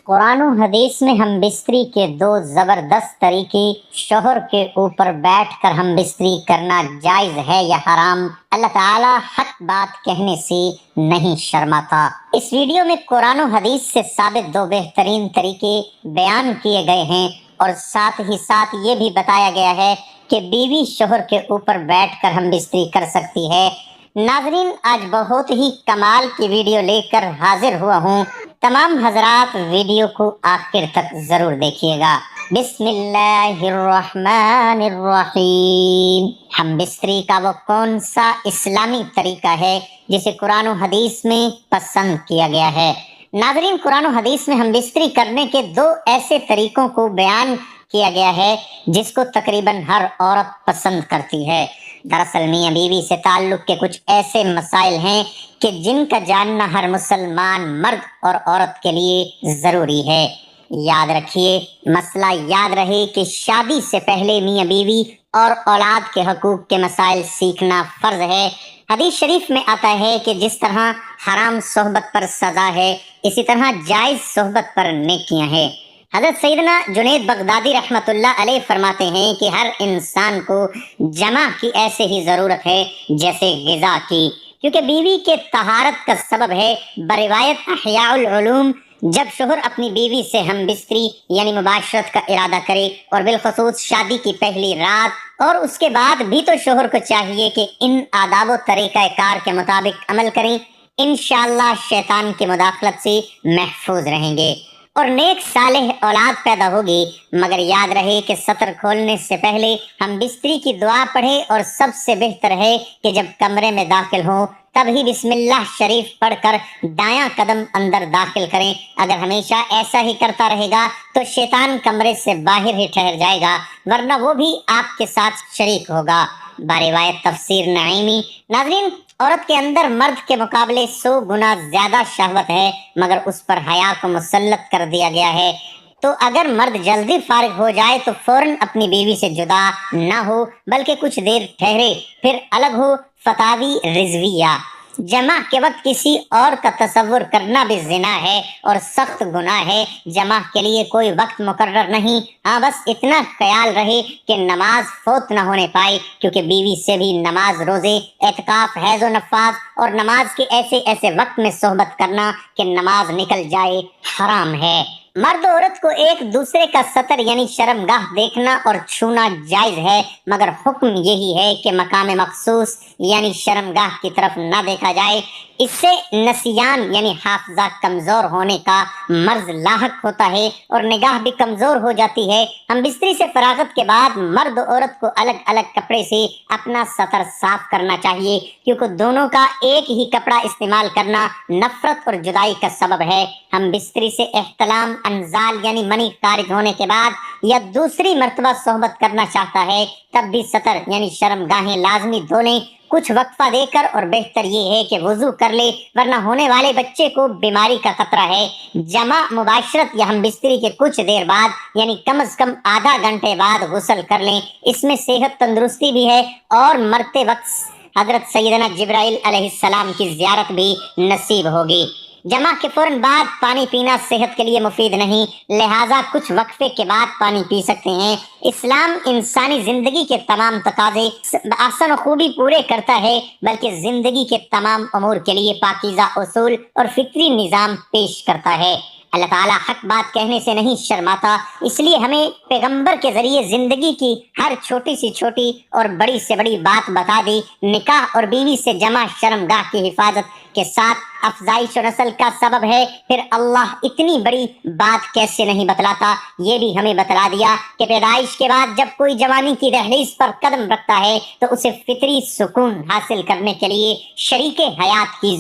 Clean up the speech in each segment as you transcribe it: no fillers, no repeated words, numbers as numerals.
قرآن و حدیث میں ہم بستری کے دو زبردست طریقے، شوہر کے اوپر بیٹھ کر ہم بستری کرنا جائز ہے یا حرام، اللہ تعالیٰ حق بات کہنے سے نہیں شرماتا۔ اس ویڈیو میں قرآن و حدیث سے ثابت دو بہترین طریقے بیان کیے گئے ہیں اور ساتھ ہی ساتھ یہ بھی بتایا گیا ہے کہ بیوی شوہر کے اوپر بیٹھ کر ہم بستری کر سکتی ہے۔ ناظرین، آج بہت ہی کمال کی ویڈیو لے کر حاضر ہوا ہوں، تمام حضرات ویڈیو کو آخر تک ضرور دیکھیے گا۔ بسم اللہ الرحمن الرحیم۔ ہم بستری کا وہ کون سا اسلامی طریقہ ہے جسے قرآن و حدیث میں پسند کیا گیا ہے؟ ناظرین، قرآن و حدیث میں ہم بستری کرنے کے دو ایسے طریقوں کو بیان کیا گیا ہے جس کو تقریباً ہر عورت پسند کرتی ہے۔ دراصل میاں بیوی سے تعلق کے کچھ ایسے مسائل ہیں کہ جن کا جاننا ہر مسلمان مرد اور عورت کے لیے ضروری ہے۔ یاد رکھیے، مسئلہ یاد رہے کہ شادی سے پہلے میاں بیوی اور اولاد کے حقوق کے مسائل سیکھنا فرض ہے۔ حدیث شریف میں آتا ہے کہ جس طرح حرام صحبت پر سزا ہے، اسی طرح جائز صحبت پر نیکیاں ہیں۔ حضرت سیدنا جنید بغدادی رحمۃ اللہ علیہ فرماتے ہیں کہ ہر انسان کو جمع کی ایسے ہی ضرورت ہے جیسے غذا کی، کیونکہ بیوی کے طہارت کا سبب ہے۔ بروایت احیاء العلوم، جب شوہر اپنی بیوی سے ہم بستری یعنی مباشرت کا ارادہ کرے، اور بالخصوص شادی کی پہلی رات اور اس کے بعد بھی، تو شوہر کو چاہیے کہ ان آداب و طریقہ کار کے مطابق عمل کریں۔ انشاءاللہ شیطان کی مداخلت سے محفوظ رہیں گے اور نیک صالح اولاد پیدا ہوگی۔ مگر یاد رہے کہ سطر کھولنے سے پہلے ہم بستری کی دعا پڑھیں، اور سب سے بہتر ہے کہ جب کمرے میں داخل ہوں تب ہی بسم اللہ شریف پڑھ کر دایاں قدم اندر داخل کریں۔ اگر ہمیشہ ایسا ہی کرتا رہے گا تو شیطان کمرے سے باہر ہی ٹھہر جائے گا، ورنہ وہ بھی آپ کے ساتھ شریک ہوگا۔ باروایت تفسیر نعیمی۔ ناظرین، عورت کے اندر مرد کے مقابلے 100 گنا زیادہ شہوت ہے، مگر اس پر حیا کو مسلط کر دیا گیا ہے۔ تو اگر مرد جلدی فارغ ہو جائے تو فوراً اپنی بیوی سے جدا نہ ہو، بلکہ کچھ دیر ٹھہرے پھر الگ ہو۔ فتاوی رضویہ۔ جمع کے وقت کسی اور کا تصور کرنا بھی زنا ہے اور سخت گناہ ہے۔ جمع کے لیے کوئی وقت مقرر نہیں، ہاں بس اتنا خیال رہے کہ نماز فوت نہ ہونے پائے، کیونکہ بیوی سے بھی نماز، روزے، اعتکاف، حیض و نفاذ اور نماز کے ایسے وقت میں صحبت کرنا کہ نماز نکل جائے حرام ہے۔ مرد و عورت کو ایک دوسرے کا سطر یعنی شرمگاہ دیکھنا اور چھونا جائز ہے، مگر حکم یہی ہے کہ مقام مخصوص یعنی شرمگاہ کی طرف نہ دیکھا جائے۔ اس سے نسیان یعنی حافظہ کمزور ہونے کا مرض لاحق ہوتا ہے اور نگاہ بھی کمزور ہو جاتی ہے۔ ہم بستری سے فراغت کے بعد مرد و عورت کو الگ الگ کپڑے سے اپنا سطر صاف کرنا چاہیے، کیونکہ دونوں کا ایک ہی کپڑا استعمال کرنا نفرت اور جدائی کا سبب ہے۔ ہم بستری سے احتلام، انزال یعنی منی خارج ہونے کے بعد یا دوسری مرتبہ صحبت کرنا چاہتا ہے، تب بھی سطر یعنی شرمگاہیں لازمی دھو لیں، کچھ وقفہ دے کر، اور بہتر یہ ہے کہ وضو کر لے، ورنہ ہونے والے بچے کو بیماری کا خطرہ ہے۔ جمع، مباشرت یا ہم بستری کے کچھ دیر بعد یعنی کم از کم آدھا گھنٹے بعد غسل کر لیں، اس میں صحت تندرستی بھی ہے اور مرتے وقت حضرت سیدنا جبرائیل علیہ السلام کی زیارت بھی نصیب ہوگی۔ جمع کے فوراً بعد پانی پینا صحت کے لیے مفید نہیں، لہٰذا کچھ وقفے کے بعد پانی پی سکتے ہیں۔ اسلام انسانی زندگی کے تمام تقاضے احسن و خوبی پورے کرتا ہے، بلکہ زندگی کے تمام امور کے لیے پاکیزہ اصول اور فطری نظام پیش کرتا ہے۔ اللہ تعالیٰ حق بات کہنے سے نہیں شرماتا، اس لیے ہمیں پیغمبر کے ذریعے زندگی کی ہر چھوٹی سے چھوٹی اور بڑی سے بڑی بات بتا دی۔ نکاح اور بیوی سے جمع شرمگاہ کی حفاظت کے ساتھ افزائش و نسل کا سبب ہے، پھر اللہ اتنی بڑی بات کیسے نہیں بتلاتا؟ یہ بھی ہمیں بتلا دیا کہ پیدائش کے بعد جب کوئی جوانی کی دہلیز پر قدم رکھتا ہے تو اسے فطری سکون حاصل کرنے کے لیے شریک حیات کی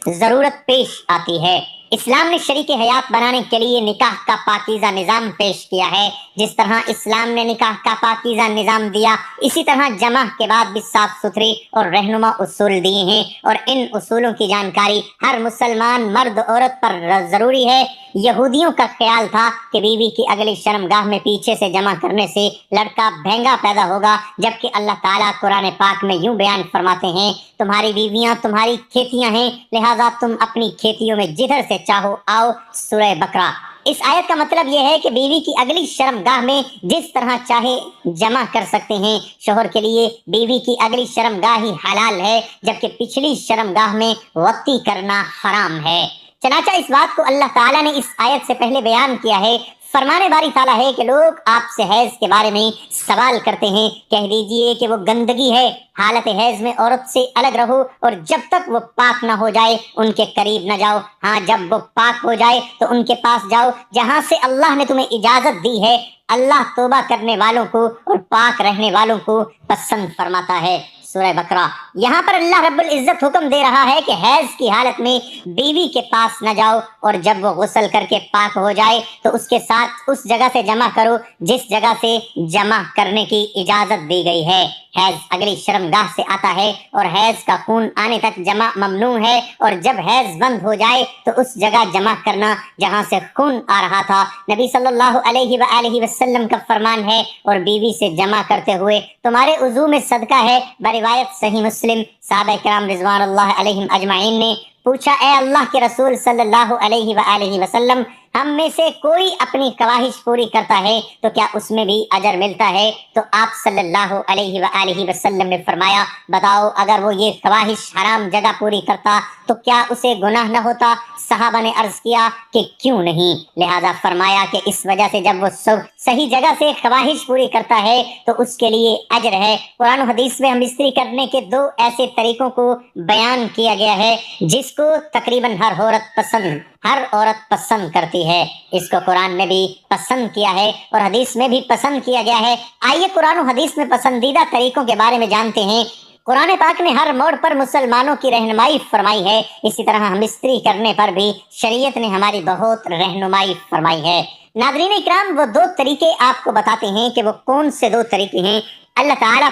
ضرورت پیش آتی ہے۔ اسلام نے شریک حیات بنانے کے لیے نکاح کا پاکیزہ نظام پیش کیا ہے۔ جس طرح اسلام نے نکاح کا پاکیزہ نظام دیا، اسی طرح جمع کے بعد بھی صاف ستھرے اور رہنما اصول دیے ہیں، اور ان اصولوں کی جانکاری ہر مسلمان مرد عورت پر ضروری ہے۔ یہودیوں کا خیال تھا کہ بیوی کی اگلی شرمگاہ میں پیچھے سے جمع کرنے سے لڑکا بھینگا پیدا ہوگا، جبکہ اللہ تعالیٰ قرآن پاک میں یوں بیان فرماتے ہیں، تمہاری بیویاں تمہاری کھیتیاں ہیں، لہٰذا تم اپنی کھیتیوں میں جدھر سے چاہو آؤ۔ سورہ بقرہ۔ اس آیت کا مطلب یہ ہے کہ بیوی کی اگلی شرمگاہ میں جس طرح چاہے جمع کر سکتے ہیں، شوہر کے لیے بیوی کی اگلی شرمگاہ ہی حلال ہے، جبکہ پچھلی شرمگاہ میں وقتی کرنا حرام ہے۔ چنانچہ اس بات کو اللہ تعالیٰ نے اس آیت سے پہلے بیان کیا ہے۔ فرمانے باری تعالیٰ ہے کہ لوگ آپ سے حیض کے بارے میں سوال کرتے ہیں، کہہ دیجئے کہ وہ گندگی ہے، حالت حیض میں عورت سے الگ رہو اور جب تک وہ پاک نہ ہو جائے ان کے قریب نہ جاؤ، ہاں جب وہ پاک ہو جائے تو ان کے پاس جاؤ جہاں سے اللہ نے تمہیں اجازت دی ہے۔ اللہ توبہ کرنے والوں کو اور پاک رہنے والوں کو پسند فرماتا ہے۔ سورہ بقرہ۔ یہاں پر اللہ رب العزت حکم دے رہا ہے کہ حیض کی حالت میں بیوی کے پاس نہ جاؤ، اور جب وہ غسل کر کے پاک ہو جائے تو اس کے ساتھ اس جگہ سے جمع کرو جس جگہ سے جمع کرنے کی اجازت دی گئی ہے۔ حیض اگلی شرمگاہ سے آتا ہے اور حیض کا خون آنے تک جمع ممنوع ہے، اور جب حیض بند ہو جائے تو اس جگہ جمع کرنا جہاں سے خون آ رہا تھا۔ نبی صلی اللہ علیہ وآلہ وسلم کا فرمان ہے، اور بیوی سے جمع کرتے ہوئے تمہارے وضو میں صدقہ ہے۔ بروایت صحیح مسلم، صحابہ کرام رضوان اللہ علیہم اجمعین نے پوچھا، اے اللہ کے رسول صلی اللہ علیہ وآلہ وسلم، ہم میں سے کوئی اپنی خواہش پوری کرتا ہے تو کیا اس میں بھی اجر ملتا ہے؟ تو آپ صلی اللہ علیہ وآلہ وسلم نے فرمایا، بتاؤ اگر وہ یہ خواہش حرام جگہ پوری کرتا تو کیا اسے گناہ نہ ہوتا؟ صحابہ نے عرض کیا کہ کیوں نہیں؟ لہذا فرمایا کہ اس وجہ سے جب وہ صحیح جگہ سے خواہش پوری کرتا ہے تو اس کے لیے اجر ہے۔ قرآن و حدیث میں ہم بستری کرنے کے دو ایسے طریقوں کو بیان کیا گیا ہے جس کو تقریباً ہر عورت پسند کرتی ہے۔ اس کو قرآن میں بھی پسند کیا ہے اور حدیث میں بھی پسند کیا گیا ہے۔ آئیے قرآن و حدیث میں پسندیدہ طریقوں کے بارے میں جانتے ہیں۔ قرآن پاک نے ہر موڑ پر مسلمانوں کی رہنمائی فرمائی ہے، اسی طرح ہم بستری کرنے پر بھی شریعت نے ہماری بہت رہنمائی فرمائی ہے۔ ناظرین اکرام، وہ دو طریقے آپ کو بتاتے ہیں کہ وہ کون سے دو طریقے ہیں۔ اللہ تعالیٰ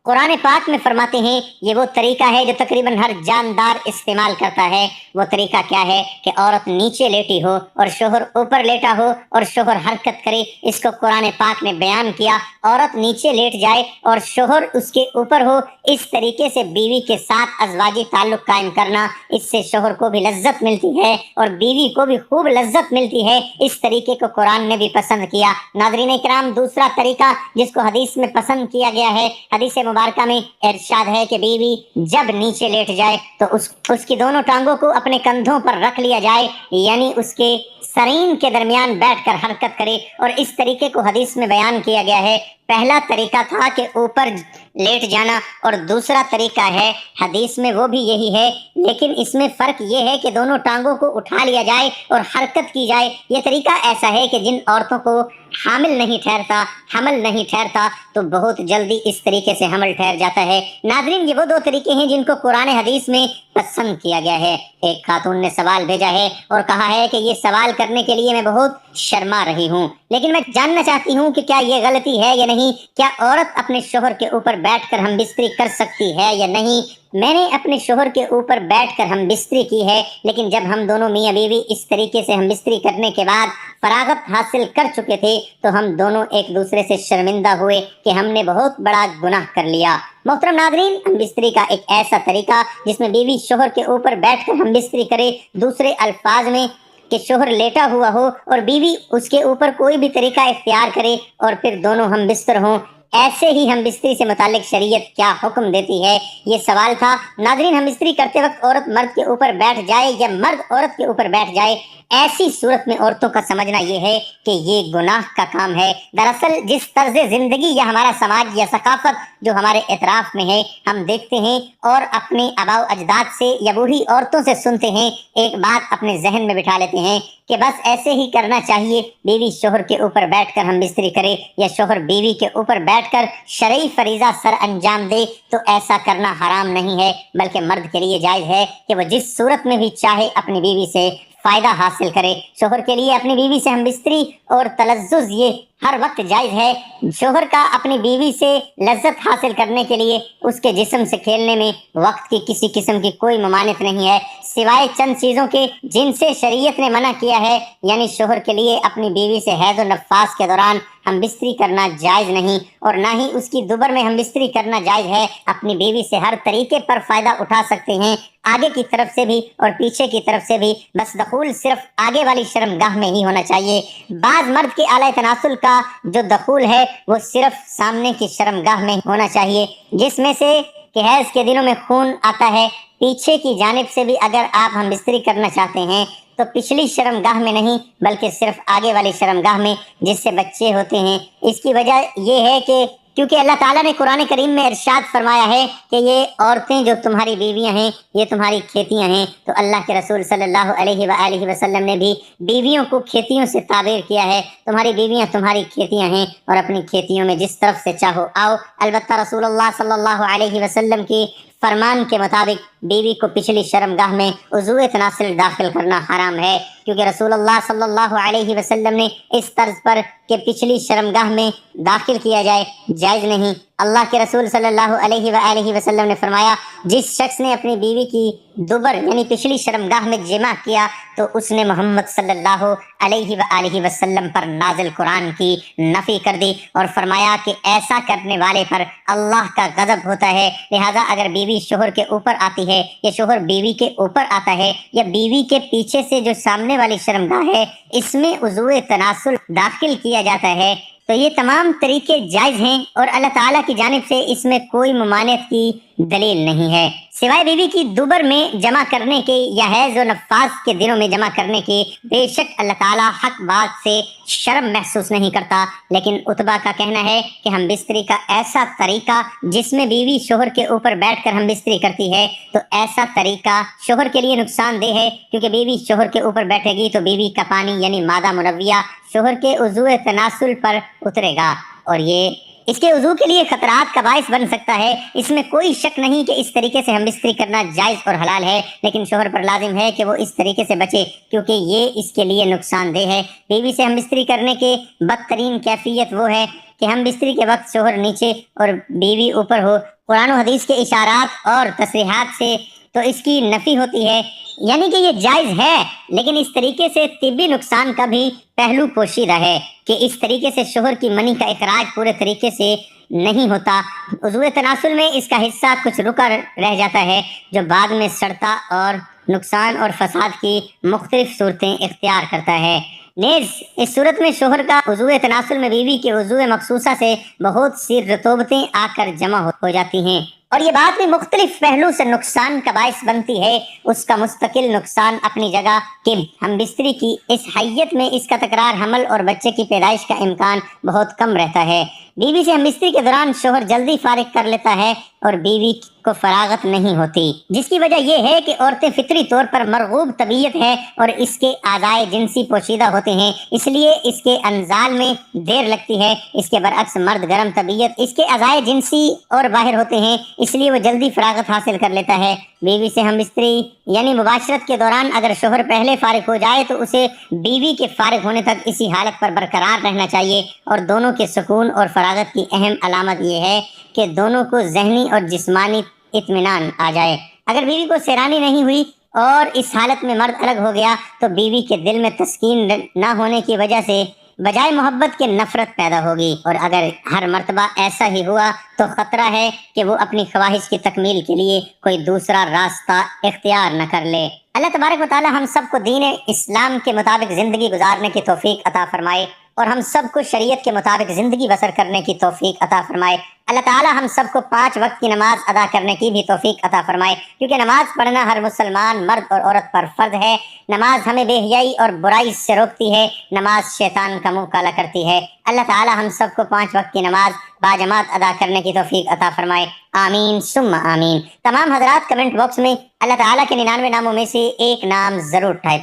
قرآن پاک میں فرماتے ہیں یہ وہ طریقہ ہے جو تقریباً ہر جاندار استعمال کرتا ہے۔ وہ طریقہ کیا ہے کہ عورت نیچے لیٹی ہو اور شوہر اوپر لیٹا ہو اور شوہر حرکت کرے۔ اس کو قرآن پاک نے بیان کیا، عورت نیچے لیٹ جائے اور شوہر اس کے اوپر ہو۔ اس طریقے سے بیوی کے ساتھ ازواجی تعلق قائم کرنا، اس سے شوہر کو بھی لذت ملتی ہے اور بیوی کو بھی خوب لذت ملتی ہے۔ اس طریقے کو قرآن نے بھی پسند کیا۔ ناظرین اکرام، دوسرا طریقہ جس کو حدیث میں پسند کیا گیا ہے، حدیث مبارکہ میں ارشاد ہے کہ بیوی جب نیچے لیٹ جائے تو اس کی دونوں ٹانگوں کو اپنے کندھوں پر رکھ لیا جائے، یعنی اس کے سرین کے درمیان بیٹھ کر حرکت کرے، اور اس طریقے کو حدیث میں بیان کیا گیا ہے۔ پہلا طریقہ تھا کہ اوپر لیٹ جانا، اور دوسرا طریقہ ہے حدیث میں وہ بھی یہی ہے، لیکن اس میں فرق یہ ہے کہ دونوں ٹانگوں کو اٹھا لیا جائے اور حرکت کی جائے۔ یہ طریقہ ایسا ہے کہ جن عورتوں کو حمل نہیں ٹھہرتا تو بہت جلدی اس طریقے سے حمل ٹھہر جاتا ہے۔ ناظرین، یہ وہ دو طریقے ہیں جن کو قرآن حدیث میں پسند کیا گیا ہے۔ ایک خاتون نے سوال بھیجا ہے اور کہا ہے کہ یہ سوال کرنے کے لیے میں بہت شرما رہی ہوں، لیکن میں جاننا چاہتی ہوں کہ کیا یہ غلطی ہے یا نہیں؟ کیا عورت اپنے شوہر کے اوپر بیٹھ کر ہم بستری کر سکتی ہے یا نہیں؟ میں نے اپنے شوہر کے اوپر بیٹھ کر ہم بستری کی ہے، لیکن جب ہم دونوں میاں بیوی اس طریقے سے ہم بستری کرنے کے بعد فراغت حاصل کر چکے تھے تو ہم دونوں ایک دوسرے سے شرمندہ ہوئے کہ ہم نے بہت بڑا گناہ کر لیا۔ محترم ناظرین، ہم بستری کا ایک ایسا طریقہ جس میں بیوی شوہر کے اوپر بیٹھ کر ہم بستری کرے، دوسرے الفاظ میں کہ شوہر لیٹا ہوا ہو اور بیوی اس کے اوپر کوئی بھی طریقہ اختیار کرے اور پھر دونوں ہم بستر ہوں، ایسے ہی ہم بستری سے متعلق شریعت کیا حکم دیتی ہے، یہ سوال تھا۔ ناظرین، ہم بستری کرتے وقت عورت مرد کے اوپر بیٹھ جائے یا مرد عورت کے اوپر بیٹھ جائے، ایسی صورت میں عورتوں کا سمجھنا یہ ہے کہ یہ گناہ کا کام ہے۔ دراصل جس طرز زندگی یا ہمارا سماج یا ثقافت جو ہمارے اطراف میں ہے، ہم دیکھتے ہیں اور اپنے آباء و اجداد سے یا بوڑھی عورتوں سے سنتے ہیں، ایک بات اپنے ذہن میں بٹھا لیتے ہیں کہ بس ایسے ہی کرنا چاہیے، بیوی شوہر کے اوپر بیٹھ کر ہم بستری کرے یا شوہر بیوی کے اوپر بیٹھ کر شرعی فریضہ سر انجام دے تو ایسا کرنا حرام نہیں ہے، بلکہ مرد کے لیے جائز ہے کہ وہ جس صورت میں بھی چاہے اپنی بیوی سے فائدہ حاصل کرے۔ شوہر کے لیے اپنی بیوی سے ہم بستری اور تلذذ یہ ہر وقت جائز ہے شوہر کا اپنی بیوی سے لذت حاصل کرنے کے لیے اس کے جسم سے کھیلنے میں وقت کی کسی قسم کی کوئی ممانعت نہیں ہے، سوائے چند چیزوں کے جن سے شریعت نے منع کیا ہے، یعنی شوہر کے لیے اپنی بیوی سے حیض و نفاس کے دوران ہم بستری کرنا جائز نہیں، اور نہ ہی اس کی دوبر میں ہم بستری کرنا جائز ہے۔ اپنی بیوی سے ہر طریقے پر فائدہ اٹھا سکتے ہیں، آگے کی طرف سے بھی اور پیچھے کی طرف سے بھی، بس دخول صرف آگے والی شرمگاہ میں ہی ہونا چاہیے۔ بعض مرد کے اعلی تناسل کا جو دخول ہے وہ صرف سامنے کی شرمگاہ میں ہونا چاہیے، جس میں سے کہ حیض کے دنوں میں خون آتا ہے۔ پیچھے کی جانب سے بھی اگر آپ ہم بستری کرنا چاہتے ہیں تو پچھلی شرمگاہ میں نہیں بلکہ صرف آگے والی شرمگاہ میں، جس سے بچے ہوتے ہیں۔ اس کی وجہ یہ ہے کہ کیونکہ اللہ تعالیٰ نے قرآن کریم میں ارشاد فرمایا ہے کہ یہ عورتیں جو تمہاری بیویاں ہیں یہ تمہاری کھیتیاں ہیں، تو اللہ کے رسول صلی اللہ علیہ وآلہ وسلم نے بھی بیویوں کو کھیتیوں سے تعبیر کیا ہے۔ تمہاری بیویاں تمہاری کھیتیاں ہیں اور اپنی کھیتیوں میں جس طرف سے چاہو آؤ۔ البتہ رسول اللہ صلی اللہ علیہ وسلم کی فرمان کے مطابق بیوی کو پچھلی شرمگاہ میں عضو تناسل داخل کرنا حرام ہے، کیونکہ رسول اللہ صلی اللہ علیہ وسلم نے اس طرز پر کہ پچھلی شرمگاہ میں داخل کیا جائے جائز نہیں۔ اللہ کے رسول صلی اللہ علیہ وآلہ وسلم نے فرمایا، جس شخص نے اپنی بیوی کی دوبر یعنی پچھلی شرمگاہ میں جمع کیا تو اس نے محمد صلی اللہ علیہ وآلہ وسلم پر نازل قرآن کی نفی کر دی، اور فرمایا کہ ایسا کرنے والے پر اللہ کا غضب ہوتا ہے۔ لہذا اگر بیوی شوہر کے اوپر آتی ہے یا شوہر بیوی کے اوپر آتا ہے یا بیوی کے پیچھے سے جو سامنے والی شرمگاہ ہے اس میں عضو تناسل داخل کیا جاتا ہے تو یہ تمام طریقے جائز ہیں، اور اللہ تعالیٰ کی جانب سے اس میں کوئی ممانعت کی دلیل نہیں ہے، سوائے بیوی کی دوبر میں جمع کرنے کے یا حیض و نفاس کے دنوں میں جمع کرنے کے۔ بے شک اللہ تعالیٰ حق بات سے شرم محسوس نہیں کرتا، لیکن عتبہ کا کہنا ہے کہ ہم بستری کا ایسا طریقہ جس میں بیوی شوہر کے اوپر بیٹھ کر ہم بستری کرتی ہے تو ایسا طریقہ شوہر کے لیے نقصان دہ ہے، کیونکہ بیوی شوہر کے اوپر بیٹھے گی تو بیوی کا پانی یعنی مادہ منویہ شوہر کے عضو تناسل پر اترے گا، اور یہ اس کے وضو کے لیے خطرات کا باعث بن سکتا ہے۔ اس میں کوئی شک نہیں کہ اس طریقے سے ہم بستری کرنا جائز اور حلال ہے، لیکن شوہر پر لازم ہے کہ وہ اس طریقے سے بچے، کیونکہ یہ اس کے لیے نقصان دہ ہے۔ بیوی سے ہم بستری کرنے کے بدترین کیفیت وہ ہے کہ ہم بستری کے وقت شوہر نیچے اور بیوی اوپر ہو۔ قرآن و حدیث کے اشارات اور تصریحات سے تو اس کی نفی ہوتی ہے، یعنی کہ یہ جائز ہے، لیکن اس طریقے سے طبی نقصان کا بھی پہلو پوشیدہ ہے کہ اس طریقے سے شوہر کی منی کا اخراج پورے طریقے سے نہیں ہوتا۔ عضو تناسل میں اس کا حصہ کچھ رکا رہ جاتا ہے جو بعد میں سڑتا اور نقصان اور فساد کی مختلف صورتیں اختیار کرتا ہے۔ نیز اس صورت میں شوہر کا عضو تناسل میں بیوی کے عضو مخصوصہ سے بہت سی رطوبتیں آ کر جمع ہو جاتی ہیں، اور یہ بات بھی مختلف پہلو سے نقصان کا باعث بنتی ہے۔ اس کا مستقل نقصان اپنی جگہ کہ ہم بستری کی اس حیت میں اس کا تکرار حمل اور بچے کی پیدائش کا امکان بہت کم رہتا ہے۔ بیوی سے ہم بستری کے دوران شوہر جلدی فارغ کر لیتا ہے اور بیوی کو فراغت نہیں ہوتی، جس کی وجہ یہ ہے کہ عورتیں فطری طور پر مرغوب طبیعت ہے اور اس کے اعضائے جنسی پوشیدہ ہوتے ہیں، اس لیے اس کے انزال میں دیر لگتی ہے۔ اس کے برعکس مرد گرم طبیعت، اس کے اعضائے جنسی اور باہر ہوتے ہیں، اس لیے وہ جلدی فراغت حاصل کر لیتا ہے۔ بیوی سے ہم بستری یعنی مباشرت کے دوران اگر شوہر پہلے فارغ ہو جائے تو اسے بیوی کے فارغ ہونے تک اسی حالت پر برقرار رہنا چاہیے، اور دونوں کے سکون اور فراغت کی اہم علامت یہ ہے کہ دونوں کو ذہنی اور جسمانی اطمینان آ جائے۔ اگر بیوی کو سیرانی نہیں ہوئی اور اس حالت میں مرد الگ ہو گیا تو بیوی کے دل میں تسکین نہ ہونے کی وجہ سے بجائے محبت کے نفرت پیدا ہوگی، اور اگر ہر مرتبہ ایسا ہی ہوا تو خطرہ ہے کہ وہ اپنی خواہش کی تکمیل کے لیے کوئی دوسرا راستہ اختیار نہ کر لے۔ اللہ تبارک و تعالی ہم سب کو دین اسلام کے مطابق زندگی گزارنے کی توفیق عطا فرمائے، اور ہم سب کو شریعت کے مطابق زندگی بسر کرنے کی توفیق عطا فرمائے۔ اللہ تعالی ہم سب کو 5 وقت کی نماز ادا کرنے کی بھی توفیق عطا فرمائے، کیونکہ نماز پڑھنا ہر مسلمان مرد اور عورت پر فرض ہے۔ نماز ہمیں بے حیائی اور برائی سے روکتی ہے، نماز شیطان کا منہ کالا کرتی ہے۔ اللہ تعالی ہم سب کو 5 وقت کی نماز باجماعت ادا کرنے کی توفیق عطا فرمائے، آمین ثم آمین۔ تمام حضرات کمنٹ باکس میں اللہ تعالی کے 99 ناموں میں سے ایک نام ضرور ٹائپ